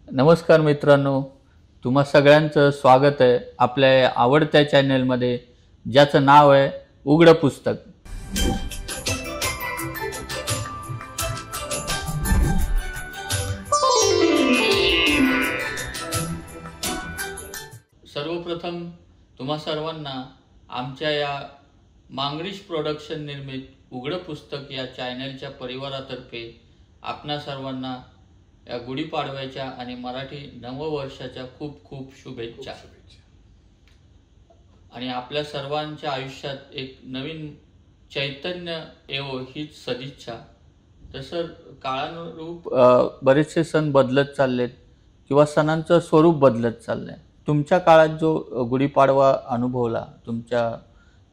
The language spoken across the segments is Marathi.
नमस्कार मित्रांनो, तुम्हा सगळ्यांचं स्वागत आहे आपल्या या आवडत्या चॅनलमध्ये, ज्याचं नाव आहे उघडं पुस्तक. सर्वप्रथम तुम्हा सर्वांना आमच्या या मांगरीश प्रोडक्शन निर्मित उघडं पुस्तक या चॅनलच्या परिवारातर्फे आपणा सर्वांना या गुढीपाडव्याच्या आणि मराठी नववर्षाच्या खूप खूप शुभेच्छा. आणि आपल्या सर्वांच्या आयुष्यात एक नवीन चैतन्य येवो हीच सदिच्छा. तसं काळानुरूप बरेचसे सण बदलत चाललेत किंवा सणांचं स्वरूप बदलत चाललंय. तुमच्या काळात जो गुढीपाडवा अनुभवला तुमच्या,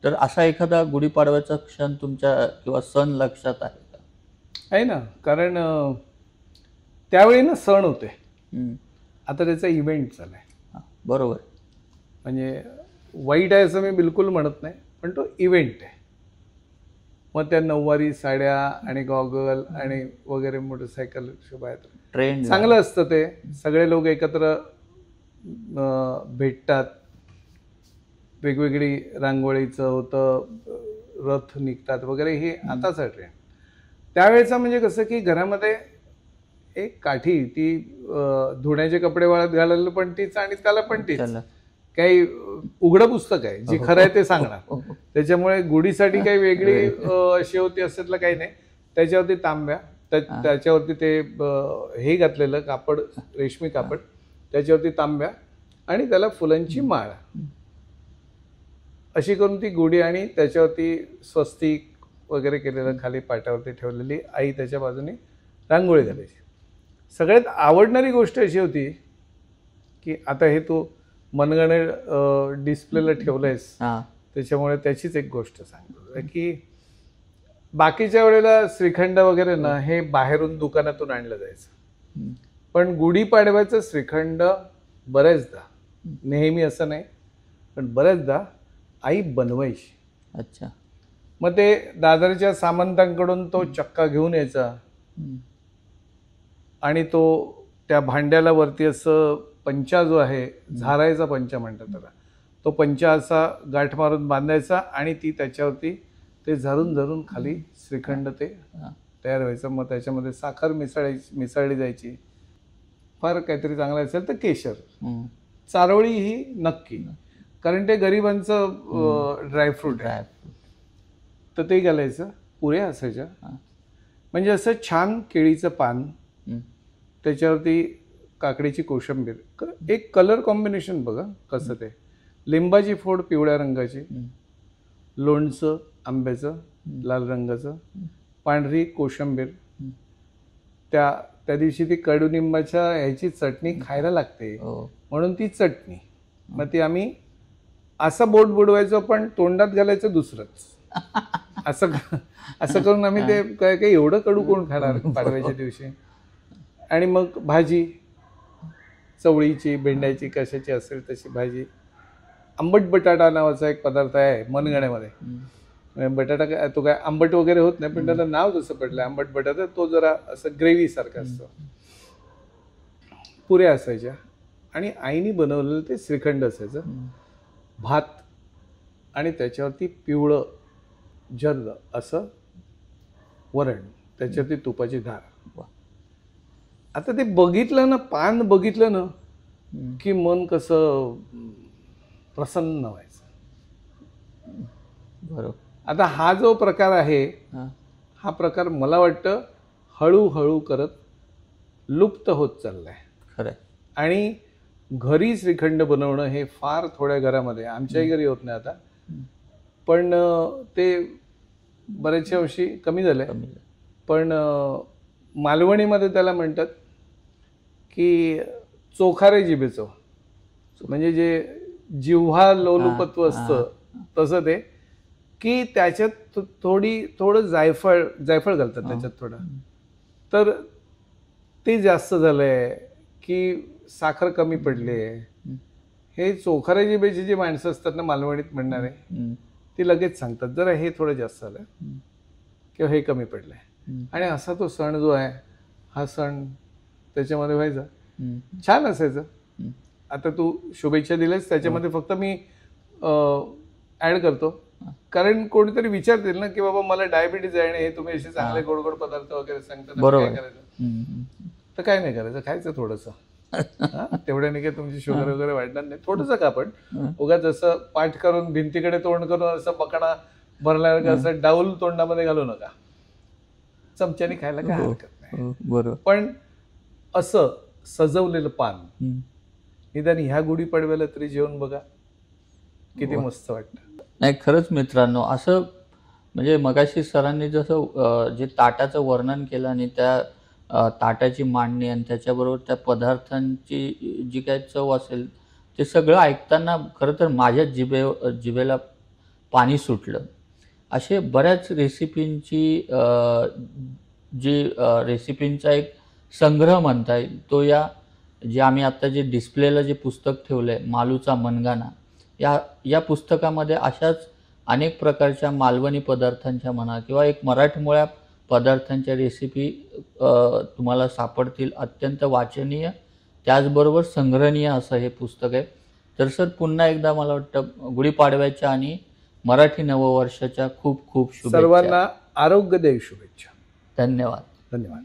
तर असा एखादा गुढीपाडव्याचा क्षण तुमच्या किंवा सण लक्षात आहे का? आहे ना, कारण त्यावेळी ना सण होते. आता त्याचा इव्हेंट चाललाय. बरोबर. म्हणजे वाईट आहे असं मी बिलकुल म्हणत नाही, पण तो इव्हेंट आहे. मग त्या नऊवारी साड्या आणि गॉगल आणि वगैरे मोटरसायकल शोभायात्रा, ट्रेंड चांगलं असतं ते. सगळे लोक एकत्र भेटतात. वेगवेगळी रांगोळीचं होतं, रथ निघतात वगैरे, हे आताचा ट्रेंड. त्यावेळेचा म्हणजे कसं की घरामध्ये एक काठी, ती धुण्याचे कपडे वाळत घालायला पण तीच आणि त्याला पण तीच. काही उघडं पुस्तक आहे, जे खरं आहे ते सांगणार. त्याच्यामुळे गुढीसाठी काही वेगळी शेवती असल्यातलं काही नाही. त्याच्यावरती तांब्या, त्याच्यावरती ते हे घातलेलं कापड, रेशमी कापड, त्याच्यावरती तांब्या आणि त्याला फुलांची माळ, अशी करून ती गुढी, आणि त्याच्यावरती स्वस्तिक वगैरे केलेलं खाली पाटावरती ठेवलेली आई, त्याच्या बाजूने रांगोळी घालायची. सगळ्यात आवडणारी गोष्ट अशी होती की आता हे तू मनगणे डिस्प्लेला ठेवलंयस, त्याच्यामुळे त्याचीच एक गोष्ट सांगतो की बाकीच्या वेळेला श्रीखंड वगैरे ना हे बाहेरून दुकानातून आणलं जायचं, पण गुढीपाडव्याचं श्रीखंड बऱ्याचदा, नेहमी असं नाही पण बऱ्याचदा आई बनवायची. अच्छा. मग ते दादरच्या सामंतांकडून तो चक्का घेऊन यायचा आणि तो त्या भांड्याला वरती असं पंचा जो आहे, झारायचा पंचा म्हणतात त्याला, तो पंचा असा गाठ मारून बांधायचा आणि ती त्याच्यावरती ते झरून झरून खाली श्रीखंड ते तयार व्हायचं. मग त्याच्यामध्ये साखर मिसळली जायची. फार काहीतरी चांगलं असेल तर केशर, चारोळी ही नक्की, कारण ते गरिबांचं ड्रायफ्रूट आहे, तर ते घालायचं. पुऱ्या असायच्या, म्हणजे असं छान केळीचं पान, त्याच्यावरती काकडीची कोशिंबीर, एक कलर कॉम्बिनेशन बघा कसं ते, लिंबाची फोड पिवळ्या रंगाची, लोणचं आंब्याचं लाल रंगाचं, पांढरी कोशिंबीर, त्या दिवशी ती कडुनिंबाच्या ह्याची चटणी खायला लागते म्हणून ती चटणी. मग ती आम्ही असं बोट बुडवायचो पण तोंडात घालायचं दुसरंच, असं करून आम्ही ते काय एवढं कडू कोण खाणार पाडव्याच्या दिवशी. आणि मग भाजी, चवळीची, भेंड्याची, कशाची असेल तशी भाजी. आंबट बटाटा नावाचा एक पदार्थ आहे मनगण्यामध्ये. बटाटा तो काय आंबट वगैरे होत नाही, पण त्याला नाव जसं पडलं आंबट बटाटा, तो जरा असं ग्रेव्ही सारखा असतो. पुऱ्या असायच्या आणि आईने बनवलेलं ते श्रीखंड असायचं, भात आणि त्याच्यावरती पिवळं जर्द असं वरण, त्याच्यावरती तुपाची धार. आता ते बघितलं ना, पान बघितलं ना की मन कसं प्रसन्न व्हायचं. बरोबर. आता हा जो प्रकार आहे, हा प्रकार मला वाटतं हळूहळू करत लुप्त होत चाललाय. खरं. आणि घरी श्रीखंड बनवणं हे फार थोड्या घरामध्ये, आमच्याही घरी होत नाही आता, पण ते बऱ्याचशा वर्षी कमी झालंय. पण मालवणीमध्ये त्याला म्हणतात की चोखारे जिभेचं, म्हणजे जे जिव्हा लोलुपत्व असतं तसं ते, की त्याच्यात थोडं जायफळ घालतात त्याच्यात थोडं, तर ते जास्त झालंय की साखर कमी पडली आहे. हे चोखारे जिभेची जी माणसं असतात ना मालवणीत म्हणणारे, ती लगेच सांगतात जरा हे थोडं जास्त झालं किंवा हे कमी पडलंय. आणि असा तो सण जो आहे, हा सण त्याच्यामध्ये व्हायचा छान असायचं. आता तू शुभेच्छा दिल्यास त्याच्यामध्ये फक्त मी ऍड करतो, कारण कोणीतरी विचारतील ना की बाबा मला डायबिटीज आहे आणि हे तुम्ही असे चांगले गोड गोड पदार्थ वगैरे सांगता, बरोबर. काय करायचं? तर काय नाही करायचं, खायचं थोडंसं. तेवढ्याने काय तुमची शुगर वगैरे वाढणार नाही. थोडंसं का पण उगाच असं पाठ करून भिंतीकडे तोंड करून असं बकडा भरल्यावर असं डाऊल तोंडामध्ये घालू नका. चमच्याने खायला काय हरकत नाही. बरोबर. पण असं सजवलेलं पान निदान ह्या गुढीपाडव्याला तरी जेवण बघा, किती मस्त वाटतं. नाही खरंच मित्रांनो, असं म्हणजे मगाशी सरांनी जसं जे ताटाचं वर्णन केलं आणि त्या ताटाची मांडणी आणि त्याच्याबरोबर त्या पदार्थांची जी काही चव असेल ते सगळं ऐकताना खरं तर माझ्या जिभेला पाणी सुटलं. असे बऱ्याच रेसिपींची जी रेसिपींचा एक संग्रह म्हणता येईल तो जे आम्ही आता जे डिस्प्लेला जे पुस्तक ठेवलं आहे मालूचा मनगाना, या पुस्तकामध्ये अशाच अनेक प्रकारच्या मालवणी पदार्थांच्या म्हणा किंवा एक मराठमोळ्या पदार्थांच्या रेसिपी तुम्हाला सापडतील. अत्यंत वाचनीय त्याचबरोबर संग्रहणीय असं हे पुस्तक आहे. तर सर पुन्हा एकदा मला वाटतं गुढीपाडव्याच्या आणि मराठी नववर्षाच्या खूप खूप शुभेच्छा. सर्वांना आरोग्यदायी शुभेच्छा. धन्यवाद. धन्यवाद.